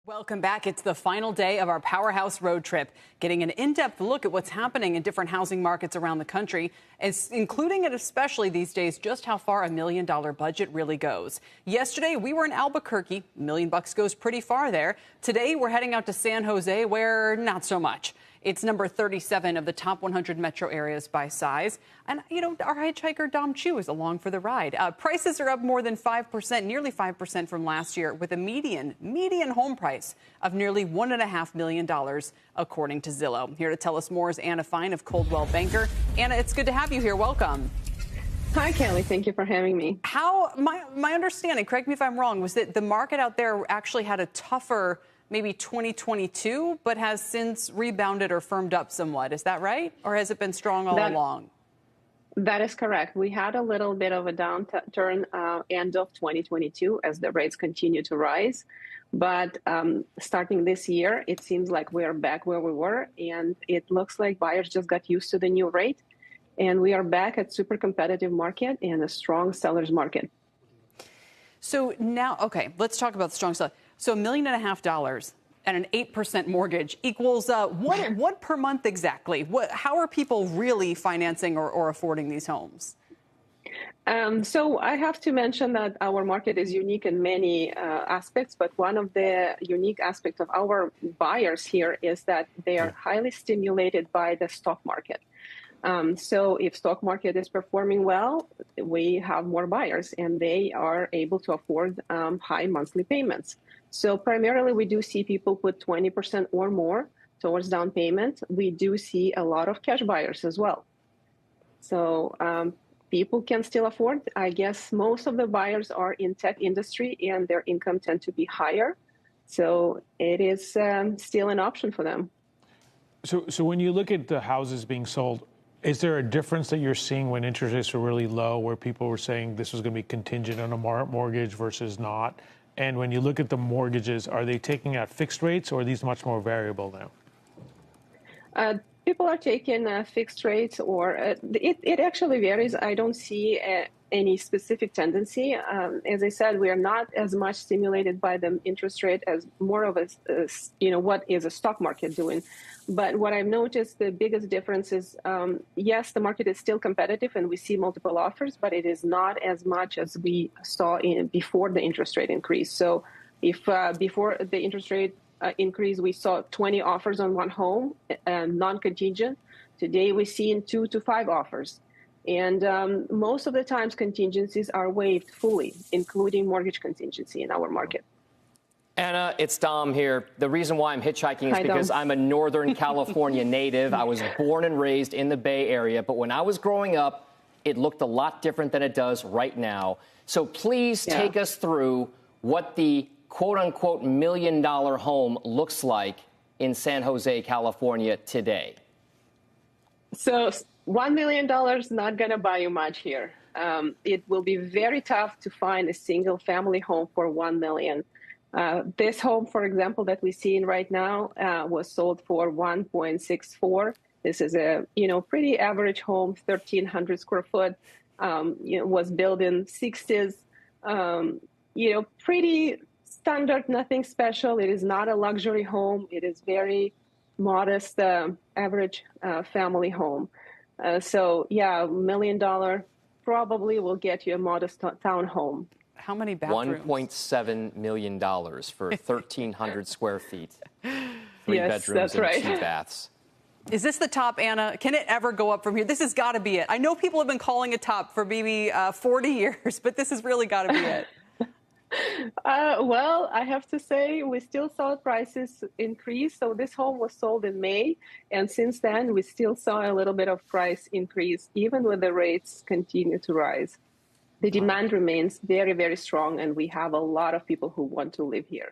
Welcome back. It's the final day of our Powerhouse road trip, getting an in-depth look at what's happening in different housing markets around the country, including and especially these days just how far $1 million budget really goes. Yesterday, we were in Albuquerque. $1 million goes pretty far there. Today, we're heading out to San Jose, where not so much. It's number 37 of the top 100 metro areas by size. And, our hitchhiker Dom Chu is along for the ride. Prices are up more than 5%, nearly 5% from last year, with a median home price of nearly $1.5 million, according to Zillow. Here to tell us more is Anna Fine of Coldwell Banker. Anna, it's good to have you here. Welcome. Hi, Kelly. Thank you for having me. My understanding, correct me if I'm wrong, was that the market out there actually had a tougher maybe 2022, but has since rebounded or firmed up somewhat. Is that right? Or has it been strong all along? That is correct. We had a little bit of a downturn end of 2022 as the rates continue to rise. But starting this year, it seems like we're back where we were. And it looks like buyers just got used to the new rate. And we are back at super competitive market and a strong seller's market. So now, okay, let's talk about the strong seller. So $1.5 million and an 8% mortgage equals what per month exactly? How are people really financing or affording these homes? So I have to mention that our market is unique in many aspects, but one of the unique aspects of our buyers here is that they are highly stimulated by the stock market. So if stock market is performing well, we have more buyers and they are able to afford high monthly payments. So primarily we do see people put 20% or more towards down payment. We do see a lot of cash buyers as well. So people can still afford. I guess most of the buyers are in tech industry and their income tend to be higher. So it is still an option for them. So when you look at the houses being sold, is there a difference that you're seeing when interest rates are really low, where people were saying this was going to be contingent on a mortgage versus not? And when you look at the mortgages, are they taking out fixed rates or are these much more variable now? People are taking fixed rates, or it actually varies. I don't see any specific tendency. As I said, we are not as much stimulated by the interest rate as more of a, what is a stock market doing. But what I've noticed, the biggest difference is, yes, the market is still competitive and we see multiple offers, but it is not as much as we saw before the interest rate increase. So if before the interest rate increase, we saw 20 offers on one home, non-contingent, today we see 2 to 5 offers. And most of the times contingencies are waived fully, including mortgage contingency in our market. Anna, it's Dom here. The reason why I'm hitchhiking is because I'm a Northern California native. I was born and raised in the Bay Area, but when I was growing up, it looked a lot different than it does right now. So please take us through what the quote-unquote $1 million home looks like in San Jose, California today. So $1 million not going to buy you much here. It will be very tough to find a single family home for $1 million. This home, for example, that we're seeing right now was sold for $1.64. This is a pretty average home, 1,300 square foot. Was built in '60s. Pretty standard, nothing special. It is not a luxury home. It is very modest, average family home. $1 million probably will get you a modest town home. How many bathrooms? $1.7 million for 1,300 square feet. 3 yes, bedrooms and right. 2 baths. Is this the top, Anna? Can it ever go up from here? This has got to be it. I know people have been calling it top for maybe 40 years, but this has really got to be it. Well, I have to say we still saw prices increase. So this home was sold in May. And since then, we still saw a little bit of price increase, even when the rates continue to rise. The demand remains very, very strong, and we have a lot of people who want to live here.